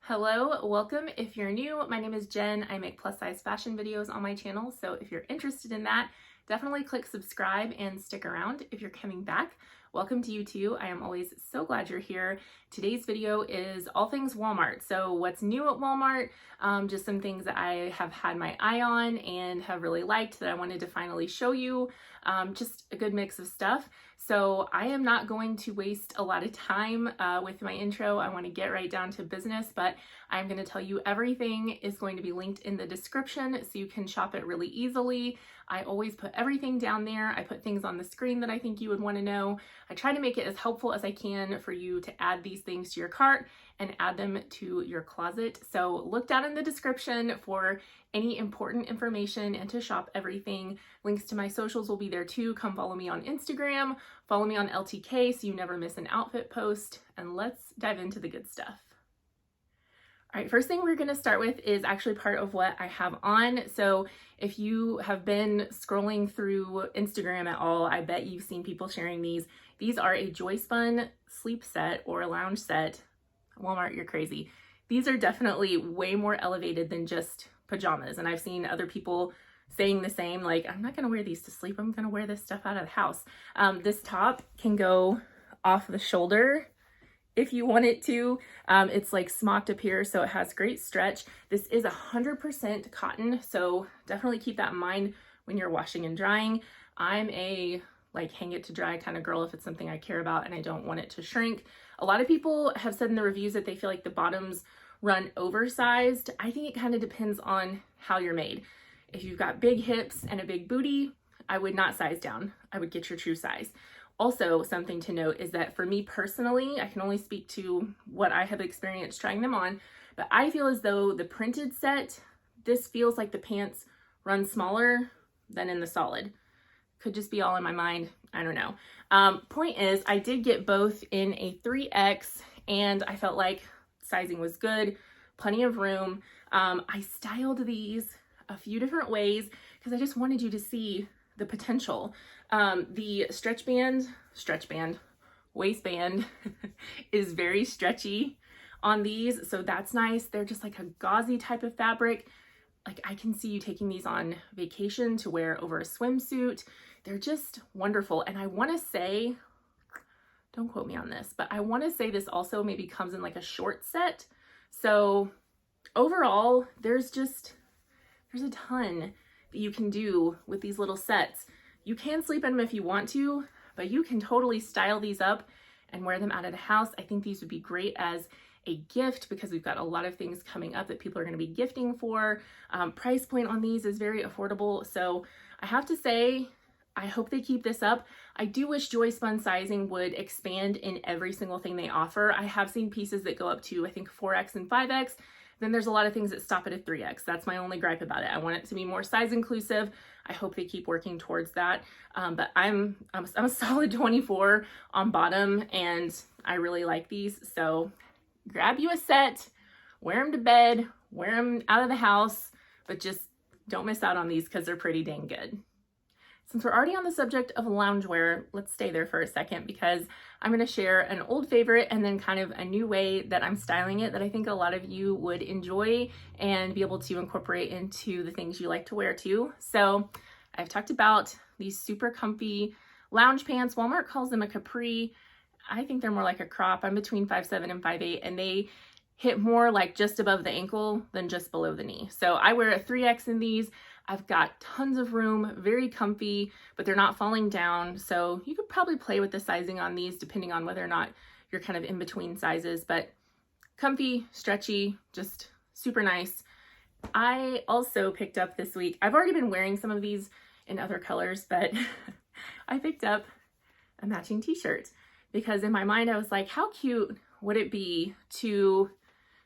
Hello, welcome. If you're new, my name is Jen. I make plus size fashion videos on my channel, so if you're interested in that, definitely click subscribe and stick around. If you're coming back, welcome to you too. I am always so glad you're here. Today's video is all things Walmart. So what's new at Walmart, just some things that I have had my eye on and have really liked that I wanted to finally show you. Just a good mix of stuff. So I am not going to waste a lot of time with my intro. I want to get right down to business, but I'm going to tell you everything is going to be linked in the description so you can shop it really easily. I always put everything down there. I put things on the screen that I think you would want to know. I try to make it as helpful as I can for you to add these things to your cart and add them to your closet. So look down in the description for any important information and to shop everything. Links to my socials will be there too. Come follow me on Instagram, follow me on LTK so you never miss an outfit post, and let's dive into the good stuff. All right, first thing we're gonna start with is actually part of what I have on. So if you have been scrolling through Instagram at all, I bet you've seen people sharing these. These are a Joyspun sleep set or a lounge set. Walmart, you're crazy. These are definitely way more elevated than just pajamas. And I've seen other people saying the same, like, I'm not gonna wear these to sleep. I'm gonna wear this stuff out of the house. This top can go off the shoulder if you want it to. It's like smocked up here, so it has great stretch. This is 100% cotton, so definitely keep that in mind when you're washing and drying. I'm a like hang it to dry kind of girl if it's something I care about and I don't want it to shrink. A lot of people have said in the reviews that they feel like the bottoms run oversized. I think it kind of depends on how you're made. If you've got big hips and a big booty, I would not size down. I would get your true size. Also, something to note is that for me personally, I can only speak to what I have experienced trying them on, but I feel as though the printed set, this feels like the pants run smaller than in the solid. Could just be all in my mind. I don't know. Point is, I did get both in a 3X and I felt like sizing was good, plenty of room. I styled these a few different ways because I just wanted you to see the potential. The waistband is very stretchy on these, so that's nice. They're just like a gauzy type of fabric. Like I can see you taking these on vacation to wear over a swimsuit. They're just wonderful. And I want to say, don't quote me on this, but I want to say this also maybe comes in like a short set. So overall, there's a ton that you can do with these little sets. You can sleep in them if you want to, but you can totally style these up and wear them out of the house. I think these would be great as a gift because we've got a lot of things coming up that people are going to be gifting for. Price point on these is very affordable. So I have to say, I hope they keep this up. I do wish Joyspun sizing would expand in every single thing they offer. I have seen pieces that go up to, I think, 4X and 5X. Then there's a lot of things that stop at a 3X. That's my only gripe about it. I want it to be more size inclusive. I hope they keep working towards that. But I'm a solid 24 on bottom and I really like these. So grab you a set, wear them to bed, wear them out of the house, but just don't miss out on these because they're pretty dang good. Since we're already on the subject of loungewear, let's stay there for a second because I'm going to share an old favorite and then kind of a new way that I'm styling it that I think a lot of you would enjoy and be able to incorporate into the things you like to wear too. So I've talked about these super comfy lounge pants. Walmart calls them a capri. I think they're more like a crop. I'm between 5'7" and 5'8", and they hit more like just above the ankle than just below the knee. So I wear a 3X in these. I've got tons of room, very comfy, but they're not falling down. So you could probably play with the sizing on these depending on whether or not you're kind of in between sizes, but comfy, stretchy, just super nice. I also picked up this week, I've already been wearing some of these in other colors, but I picked up a matching t-shirt because in my mind I was like, how cute would it be to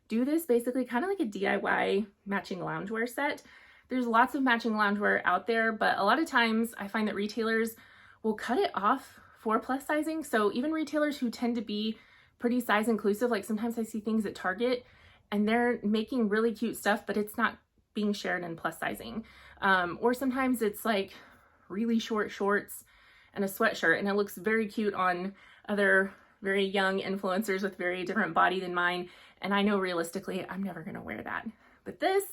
do this basically kind of like a DIY matching loungewear set. There's lots of matching loungewear out there, but a lot of times I find that retailers will cut it off for plus sizing. So even retailers who tend to be pretty size inclusive, like sometimes I see things at Target and they're making really cute stuff, but it's not being shared in plus sizing. Or sometimes it's like really short shorts and a sweatshirt and it looks very cute on other very young influencers with very different body than mine. And I know realistically, I'm never gonna wear that. But this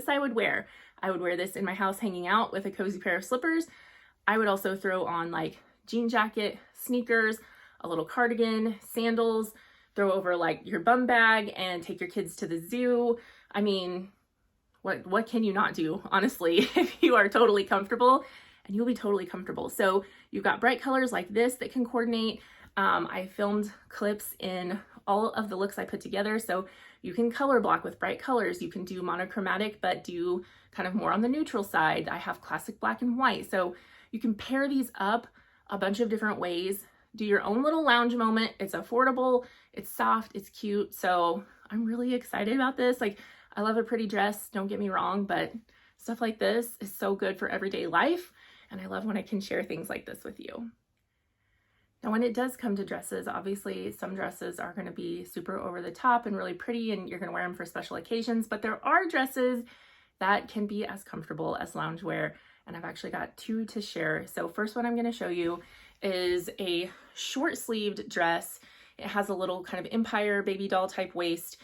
I would wear. I would wear this in my house hanging out with a cozy pair of slippers. I would also throw on like jean jacket, sneakers, a little cardigan, sandals, throw over like your bum bag and take your kids to the zoo. I mean, what can you not do, honestly, if you are totally comfortable, and you'll be totally comfortable. So you've got bright colors like this that can coordinate. I filmed clips in all of the looks I put together. So you can color block with bright colors. You can do monochromatic, but do kind of more on the neutral side. I have classic black and white. So you can pair these up a bunch of different ways. Do your own little lounge moment. It's affordable, it's soft, it's cute. So I'm really excited about this. Like, I love a pretty dress, don't get me wrong, but stuff like this is so good for everyday life. And I love when I can share things like this with you. Now, when it does come to dresses, obviously some dresses are going to be super over the top and really pretty, and you're going to wear them for special occasions, but there are dresses that can be as comfortable as loungewear, and I've actually got two to share. So first one I'm going to show you is a short sleeved dress. It has a little kind of empire baby doll type waist.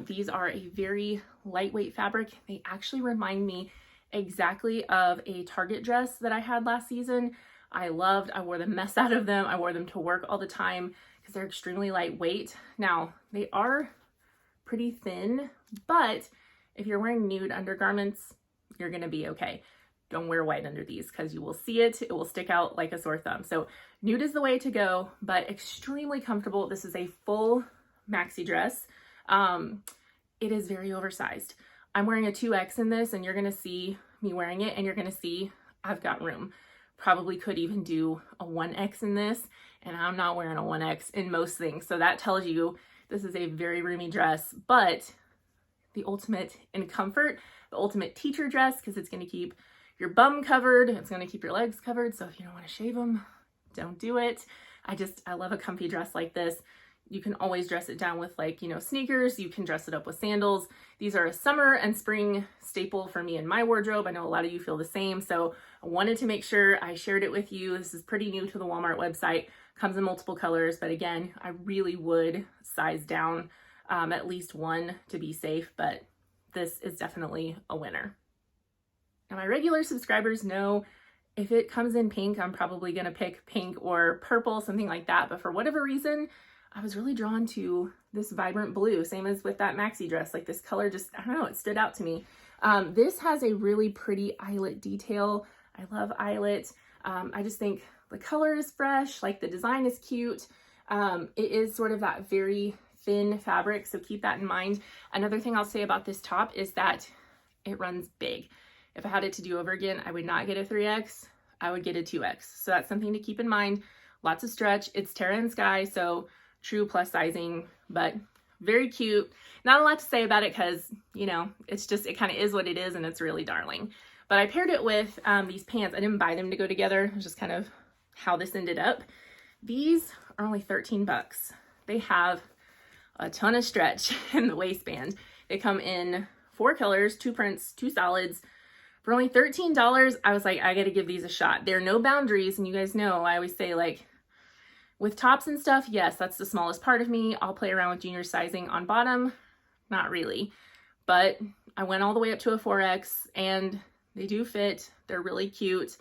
These are a very lightweight fabric. They actually remind me exactly of a Target dress that I had last season. I wore the mess out of them. I wore them to work all the time because they're extremely lightweight. Now, they are pretty thin, but if you're wearing nude undergarments, you're gonna be okay. Don't wear white under these because you will see it. It will stick out like a sore thumb. So nude is the way to go, but extremely comfortable. This is a full maxi dress. It is very oversized. I'm wearing a 2X in this, and you're gonna see me wearing it, and you're gonna see I've got room. Probably could even do a 1X in this, and I'm not wearing a 1X in most things. So that tells you this is a very roomy dress, but the ultimate in comfort, the ultimate teacher dress, because it's gonna keep your bum covered, it's gonna keep your legs covered. So if you don't wanna shave them, don't do it. I love a comfy dress like this. You can always dress it down with, like, you know, sneakers. You can dress it up with sandals. These are a summer and spring staple for me in my wardrobe. I know a lot of you feel the same. So I wanted to make sure I shared it with you. This is pretty new to the Walmart website. Comes in multiple colors, but again, I really would size down at least one to be safe, but this is definitely a winner. Now, my regular subscribers know if it comes in pink, I'm probably gonna pick pink or purple, something like that. But for whatever reason, I was really drawn to this vibrant blue, same as with that maxi dress. Like, this color just, I don't know, it stood out to me. This has a really pretty eyelet detail. I love eyelet. I just think the color is fresh, like the design is cute. It is sort of that very thin fabric, so keep that in mind. Another thing I'll say about this top is that it runs big. If I had it to do over again, I would not get a 3X, I would get a 2X. So that's something to keep in mind. Lots of stretch. It's Terra and Sky, so true plus sizing, but very cute. Not a lot to say about it because, you know, it's just, it kind of is what it is, and it's really darling. But I paired it with these pants. I didn't buy them to go together. It was just kind of how this ended up. These are only 13 bucks. They have a ton of stretch in the waistband. They come in 4 colors, 2 prints, 2 solids. For only $13, I was like, I gotta give these a shot. There are no boundaries, and you guys know, I always say, like, with tops and stuff, yes, that's the smallest part of me. I'll play around with junior sizing on bottom. Not really. But I went all the way up to a 4X, and they do fit. They're really cute.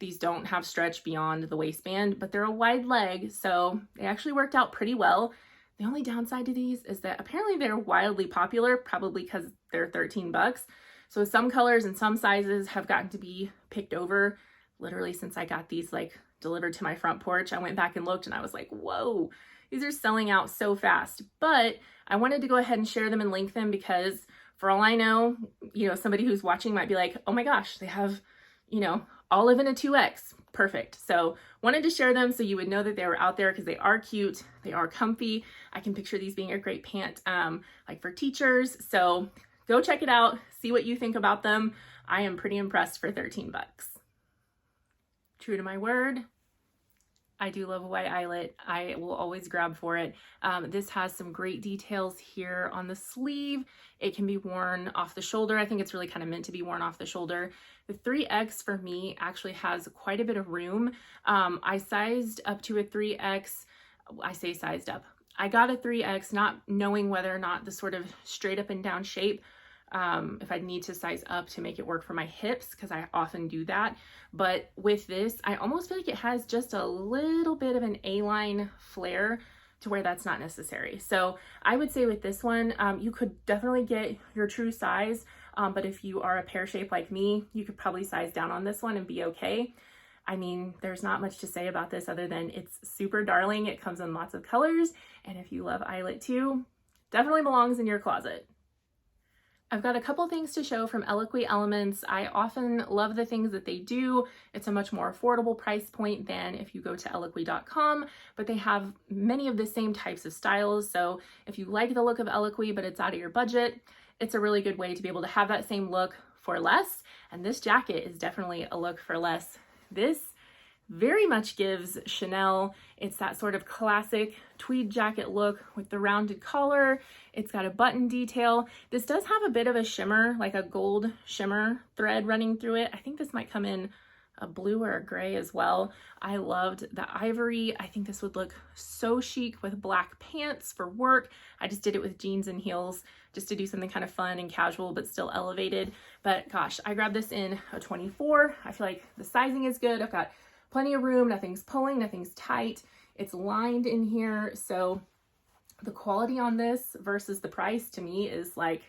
These don't have stretch beyond the waistband, but they're a wide leg, so they actually worked out pretty well. The only downside to these is that apparently they're wildly popular, probably because they're 13 bucks. So some colors and some sizes have gotten to be picked over literally since I got these, like, delivered to my front porch. I went back and looked, and I was like, whoa, these are selling out so fast. But I wanted to go ahead and share them and link them because, for all I know, you know, somebody who's watching might be like, oh my gosh, they have, you know, olive in a 2X. Perfect. So wanted to share them so you would know that they were out there because they are cute. They are comfy. I can picture these being a great pant, like for teachers. So go check it out. See what you think about them. I am pretty impressed for 13 bucks. True to my word, I do love a white eyelet. I will always grab for it. This has some great details here on the sleeve. It can be worn off the shoulder. I think it's really kind of meant to be worn off the shoulder. The 3X for me actually has quite a bit of room. I sized up to a 3X. I say sized up. I got a 3X not knowing whether or not the sort of straight up and down shape, if I'd need to size up to make it work for my hips, because I often do that. But with this, I almost feel like it has just a little bit of an A-line flare to where that's not necessary. So I would say with this one, you could definitely get your true size, but if you are a pear shape like me, you could probably size down on this one and be okay. I mean, there's not much to say about this other than it's super darling. It comes in lots of colors, and if you love eyelet too, definitely belongs in your closet. I've got a couple things to show from Eloquii Elements. I often love the things that they do. It's a much more affordable price point than if you go to eloquii.com, but they have many of the same types of styles. So if you like the look of Eloquii, but it's out of your budget, it's a really good way to be able to have that same look for less. And this jacket is definitely a look for less. This very much gives Chanel. It's that sort of classic tweed jacket look with the rounded collar. It's got a button detail. This does have a bit of a shimmer, like a gold shimmer thread running through it. I think this might come in a blue or a gray as well. I loved the ivory. I think this would look so chic with black pants for work. I just did it with jeans and heels just to do something kind of fun and casual, but still elevated. But gosh, I grabbed this in a 24. I feel like the sizing is good. I've got plenty of room, nothing's pulling, nothing's tight. It's lined in here. So the quality on this versus the price to me is like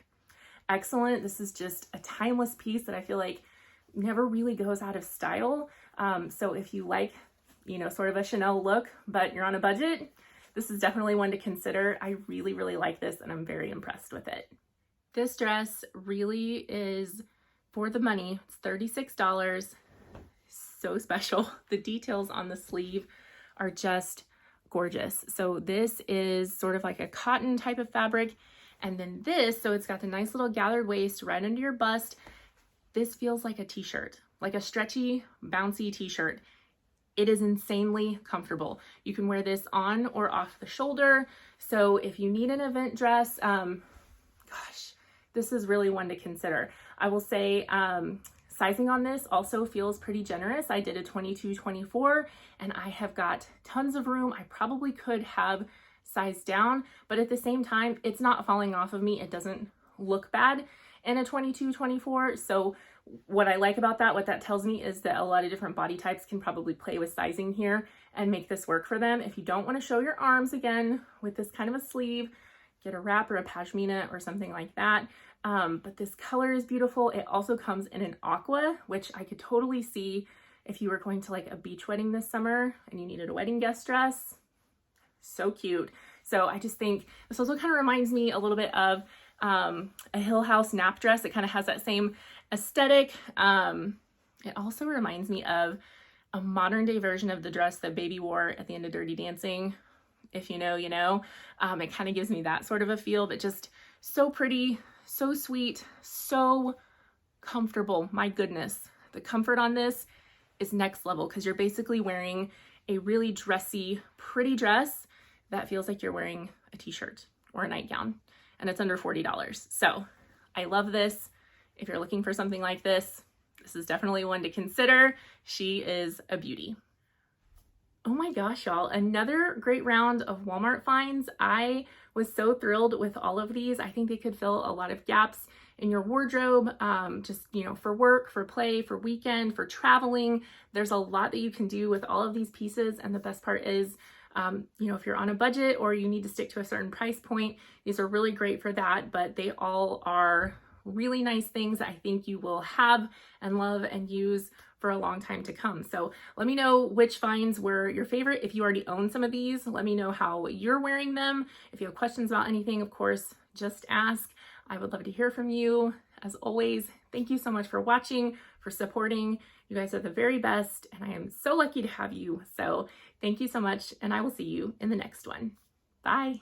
excellent. This is just a timeless piece that I feel like never really goes out of style. So if you like, you know, sort of a Chanel look, but you're on a budget, this is definitely one to consider. I really, really like this and I'm very impressed with it. This dress really is for the money. It's $36. So special. The details on the sleeve are just gorgeous. So this is sort of like a cotton type of fabric. And then this, so it's got the nice little gathered waist right under your bust. This feels like a t-shirt, like a stretchy, bouncy t-shirt. It is insanely comfortable. You can wear this on or off the shoulder. So if you need an event dress, gosh, this is really one to consider. I will say, sizing on this also feels pretty generous. I did a 22-24 and I have got tons of room. I probably could have sized down, but at the same time, it's not falling off of me. It doesn't look bad in a 22-24. So what I like about that, what that tells me is that a lot of different body types can probably play with sizing here and make this work for them. If you don't want to show your arms again with this kind of a sleeve, get a wrap or a pashmina or something like that. But this color is beautiful. It also comes in an aqua, which I could totally see if you were going to like a beach wedding this summer and you needed a wedding guest dress. So cute. So I just think this also kind of reminds me a little bit of a Hill House nap dress. It kind of has that same aesthetic. It also reminds me of a modern day version of the dress that Baby wore at the end of Dirty Dancing. If you know, you know. It kind of gives me that sort of a feel, but just so pretty, so sweet, so comfortable. My goodness, the comfort on this is next level because you're basically wearing a really dressy, pretty dress that feels like you're wearing a t-shirt or a nightgown, and it's under $40. So I love this. If you're looking for something like this, this is definitely one to consider. She is a beauty. Oh my gosh, y'all, another great round of Walmart finds. I was so thrilled with all of these. I think they could fill a lot of gaps in your wardrobe, just, you know, for work, for play, for weekend, for traveling. There's a lot that you can do with all of these pieces. And the best part is, you know, if you're on a budget or you need to stick to a certain price point, these are really great for that, but they all are really nice things that I think you will have and love and use for a long time to come. So let me know which finds were your favorite. If you already own some of these, let me know how you're wearing them. If you have questions about anything, of course, just ask. I would love to hear from you. As always, thank you so much for watching, for supporting. You guys are the very best, and I am so lucky to have you. So thank you so much, and I will see you in the next one. Bye.